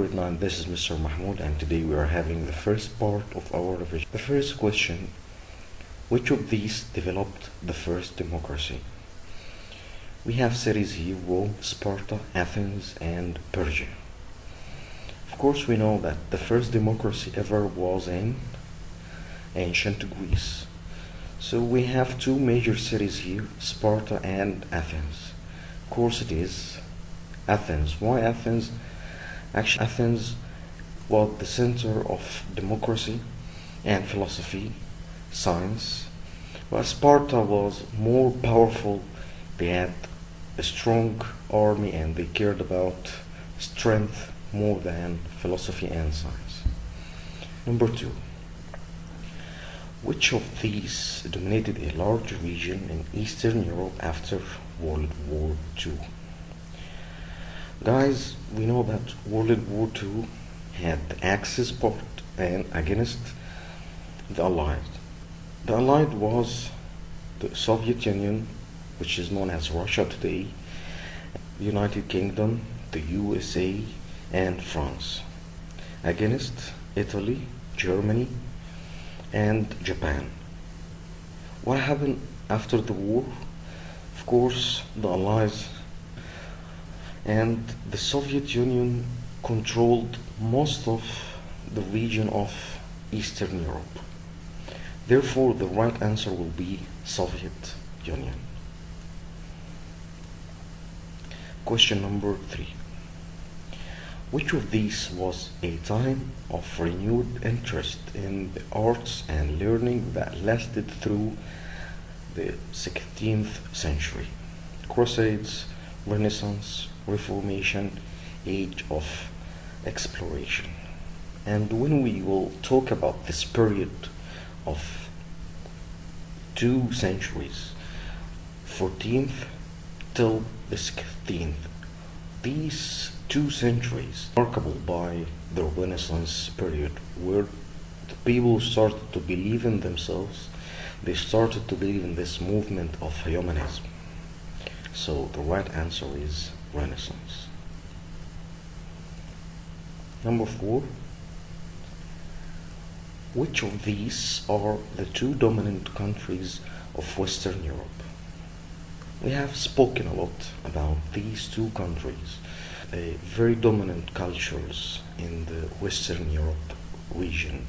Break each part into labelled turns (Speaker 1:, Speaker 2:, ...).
Speaker 1: This is Mr. Mahmoud, and today we are having the first part of our revision. The first question: which of these developed the first democracy? We have cities here: Rome, Sparta, Athens, and Persia. Of course, we know that the first democracy ever was in ancient Greece. So we have two major cities here: Sparta and Athens. Of course, it is Athens. Why Athens? Actually, Athens was the center of democracy and philosophy, science, while Sparta was more powerful. They had a strong army and they cared about strength more than philosophy and science. Number two: which of these dominated a large region in Eastern Europe after World War II? Guys, we know that World War II had the Axis part and against the Allied. The Allied was the Soviet Union, which is known as Russia today, the United Kingdom, the USA, and France, against Italy, Germany, and Japan. What happened after the war? Of course, the Allies and the Soviet Union controlled most of the region of Eastern Europe. Therefore, the right answer will be Soviet Union. Question number 3. Which of these was a time of renewed interest in the arts and learning that lasted through the 16th century? Crusades, Renaissance, Reformation, Age of Exploration. And when we will talk about this period of 2 centuries, 14th till the 16th, these 2 centuries remarkable by the Renaissance period, where the people started to believe in themselves. They started to believe in this movement of humanism. So the right answer is Renaissance. Number 4. Which of these are the 2 dominant countries of Western Europe? We have spoken a lot about these 2 countries, very dominant cultures in the Western Europe region,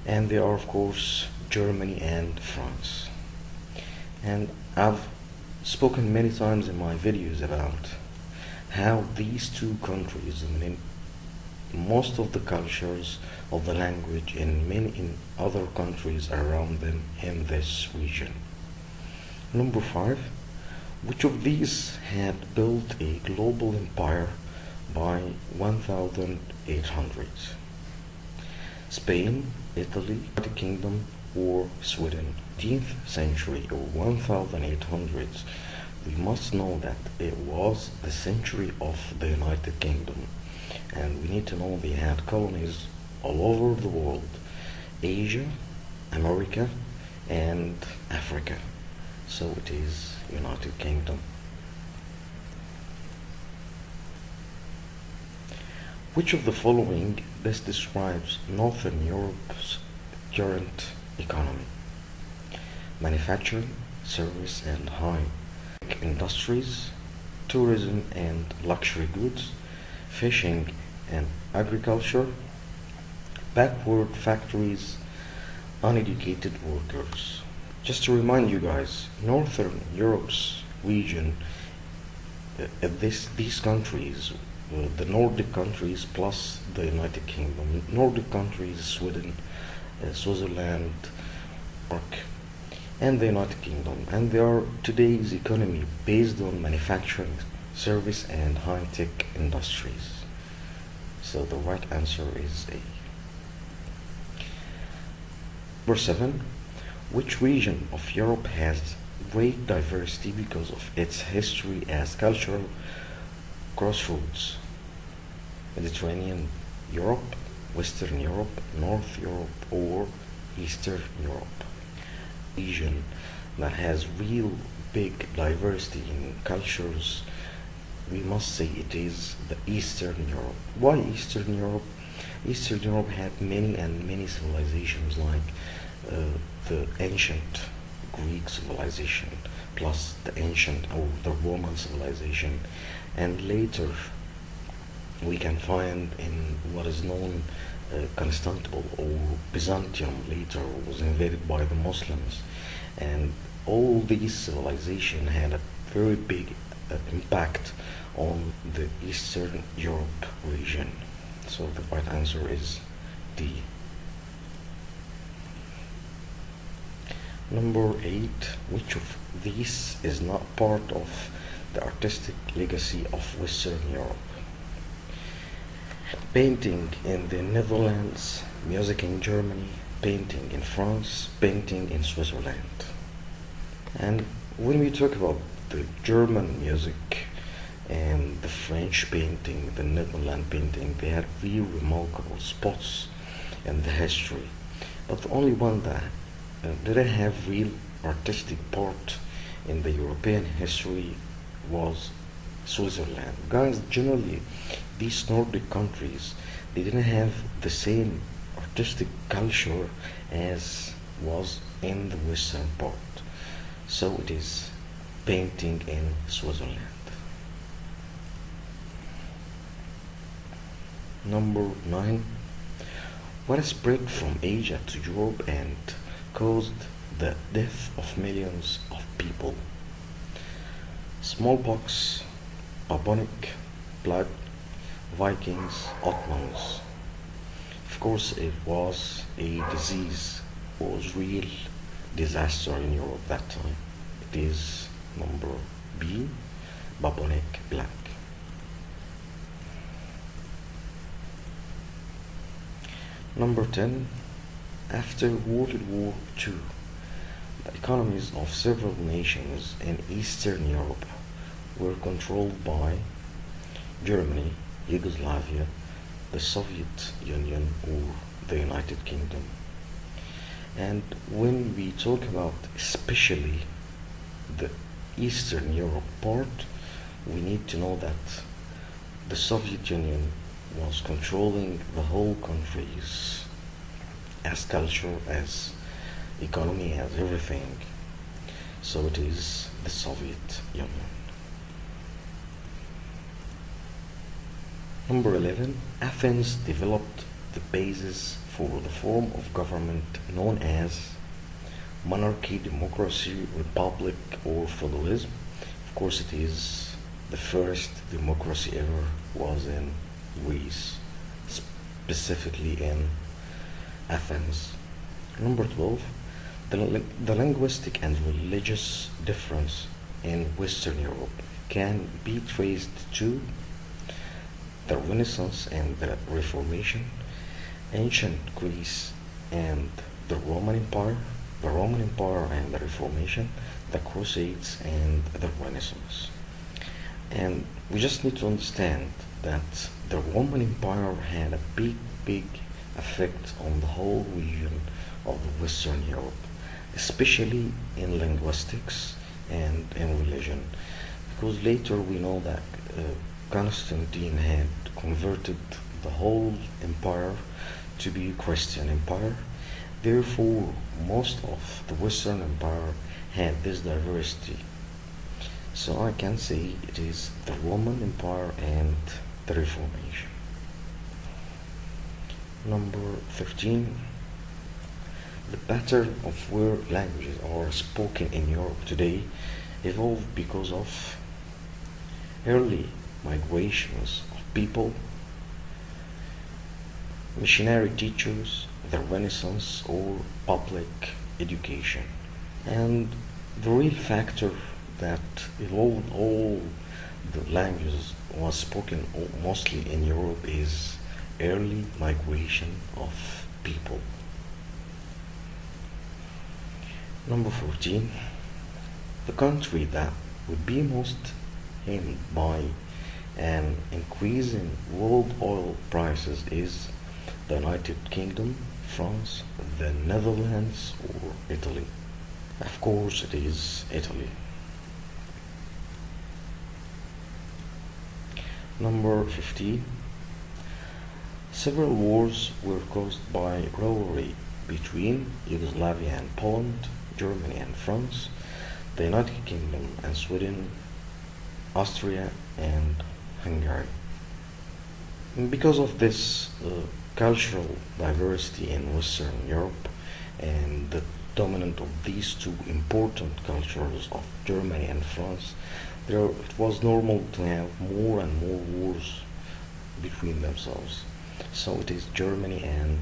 Speaker 1: and they are of course Germany and France. And I've spoken many times in my videos about how these 2 countries dominate most of the cultures of the language in other countries around them in this region. Number 5. Which of these had built a global empire by 1800? Spain, Italy, the Kingdom, or Sweden? 18th century or 1800s, we must know that it was the century of the United Kingdom, and we need to know they had colonies all over the world: Asia, America, and Africa. So it is United Kingdom. Which of the following best describes Northern Europe's current economy? Manufacturing, service and high industries, tourism and luxury goods, fishing and agriculture, backward factories, uneducated workers. Just to remind you guys, Northern Europe's region, these countries, the Nordic countries plus the United Kingdom, Nordic countries, Sweden, Switzerland, Denmark, and the United Kingdom, and they are today's economy based on manufacturing, service and high-tech industries. So the right answer is A. Number 7. Which region of Europe has great diversity because of its history as cultural crossroads? Mediterranean Europe, Western Europe, North Europe, or Eastern Europe? Region that has real big diversity in cultures we must say it is the Eastern Europe. Why Eastern Europe? Eastern Europe had many and many civilizations like the ancient Greek civilization plus the ancient or the Roman civilization, and later we can find in what is known Constantinople or Byzantium later was invaded by the Muslims, and all these civilizations had a very big impact on the Eastern Europe region. So the right answer is D. Number 8. Which of these is not part of the artistic legacy of Western Europe? Painting in the Netherlands, music in Germany, painting in France, painting in Switzerland. And when we talk about the German music and the French painting, the Netherlands painting, they had really remarkable spots in the history. But the only one that didn't have real artistic part in the European history was Switzerland. Guys, generally, these Nordic countries, they didn't have the same artistic culture as was in the western part. So it is painting in Switzerland. Number 9. What spread from Asia to Europe and caused the death of millions of people? Smallpox, bubonic plague, Vikings, Ottomans. Of course, it was a disease, was real disaster in Europe that time. It is number B, bubonic plague. Number 10. After World War II, the economies of several nations in Eastern Europe were controlled by Germany, Yugoslavia, the Soviet Union, or the United Kingdom. And when we talk about especially the Eastern Europe part, we need to know that the Soviet Union was controlling the whole countries as culture, as economy, as everything. So it is the Soviet Union. Number 11. Athens developed the basis for the form of government known as monarchy, democracy, republic, or feudalism. Of course, it is the first democracy ever was in Greece, specifically in Athens. Number 12. The linguistic and religious difference in Western Europe can be traced to the Renaissance and the Reformation, ancient Greece and the Roman Empire, the Roman Empire and the Reformation, the Crusades and the Renaissance. And we just need to understand that the Roman Empire had a big effect on the whole region of Western Europe, especially in linguistics and in religion, because later we know that Constantine had converted the whole empire to be a Christian empire. Therefore, most of the Western Empire had this diversity. So I can say it is the Roman Empire and the Reformation. Number 13. The pattern of where languages are spoken in Europe today evolved because of early migrations of people, missionary teachers, the Renaissance, or public education. And the real factor that evolved all the languages was spoken mostly in Europe is early migration of people. Number 14. The country that would be most hit by an increase in world oil prices is the United Kingdom, France, the Netherlands, or Italy. Of course, it is Italy. Number 15. Several wars were caused by rivalry between Yugoslavia and Poland, Germany and France, the United Kingdom and Sweden, Austria and Hungary. And because of this cultural diversity in Western Europe and the dominant of these two important cultures of Germany and France, it was normal to have more and more wars between themselves. So it is Germany and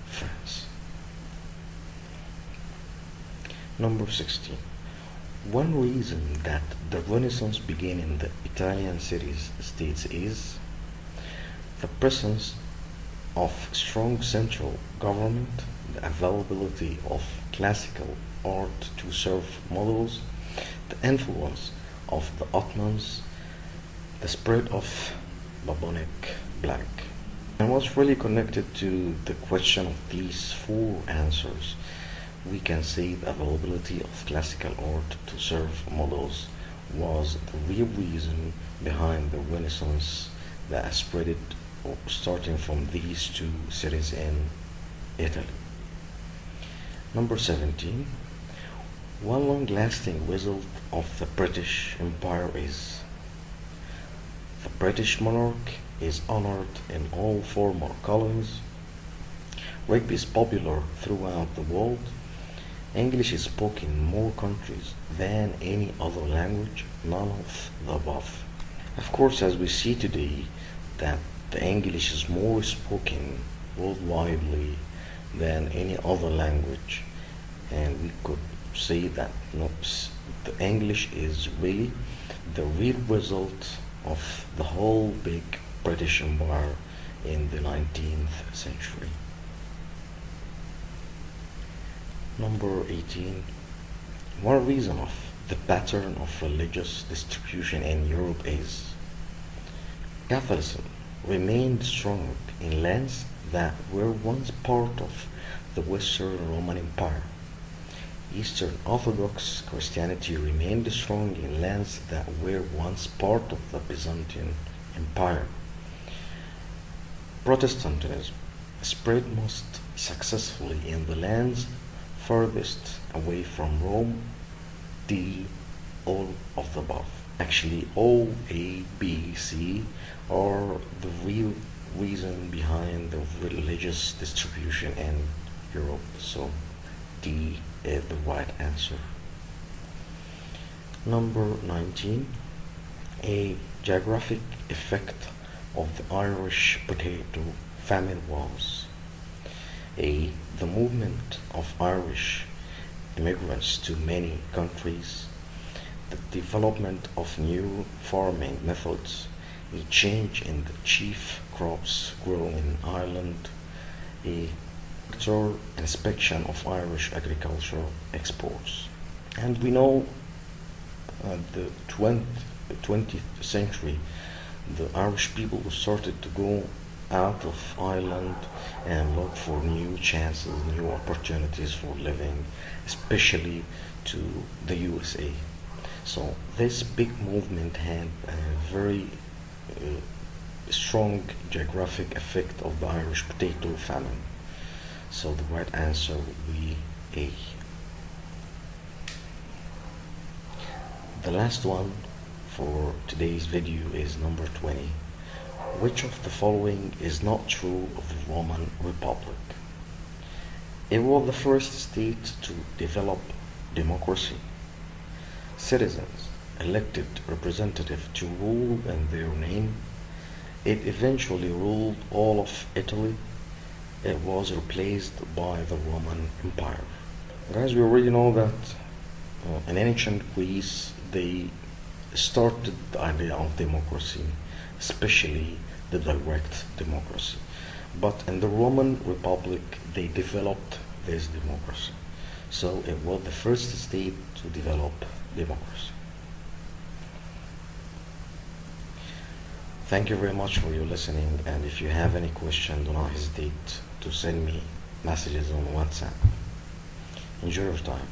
Speaker 1: France. Number 16. One reason that the Renaissance began in the Italian states is the presence of strong central government, the availability of classical art to serve models, the influence of the Ottomans, the spread of bubonic plague. And what's really connected to the question of these four answers, we can say the availability of classical art to serve models was the real reason behind the Renaissance that spread it, starting from these two cities in Italy. Number 17. One long-lasting result of the British Empire is the British monarch is honored in all former colonies. Rugby is popular throughout the world. English is spoken in more countries than any other language, none of the above. Of course, as we see today, that the English is more spoken worldwide than any other language, and we could say that the English is really the real result of the whole big British Empire in the 19th century. Number 18. One reason of the pattern of religious distribution in Europe is Catholicism remained strong in lands that were once part of the Western Roman Empire. Eastern Orthodox Christianity remained strong in lands that were once part of the Byzantine Empire. Protestantism spread most successfully in the lands furthest away from Rome. D, all of the above. Actually, O, A, B, C are the real reason behind the religious distribution in Europe. So D is the right answer. Number 19. A geographic effect of the Irish potato famine was A. The movement of Irish immigrants to many countries, the development of new farming methods, a change in the chief crops grown in Ireland, a thorough inspection of Irish agricultural exports. And we know the 20th century, the Irish people started to go out of Ireland and look for new chances, new opportunities for living, especially to the USA. So this big movement had a very strong geographic effect of the Irish potato famine. So the right answer would be A. The last one for today's video is number 20. Which of the following is not true of the Roman Republic? It was the first state to develop democracy. Citizens elected representatives to rule in their name. It eventually ruled all of Italy. It was replaced by the Roman Empire. Guys, we already know that in ancient Greece they started the idea of democracy, especially the direct democracy. But in the Roman Republic they developed this democracy. So it was the first state to develop democracy. Thank you very much for your listening, and if you have any question, do not hesitate to send me messages on WhatsApp. Enjoy your time.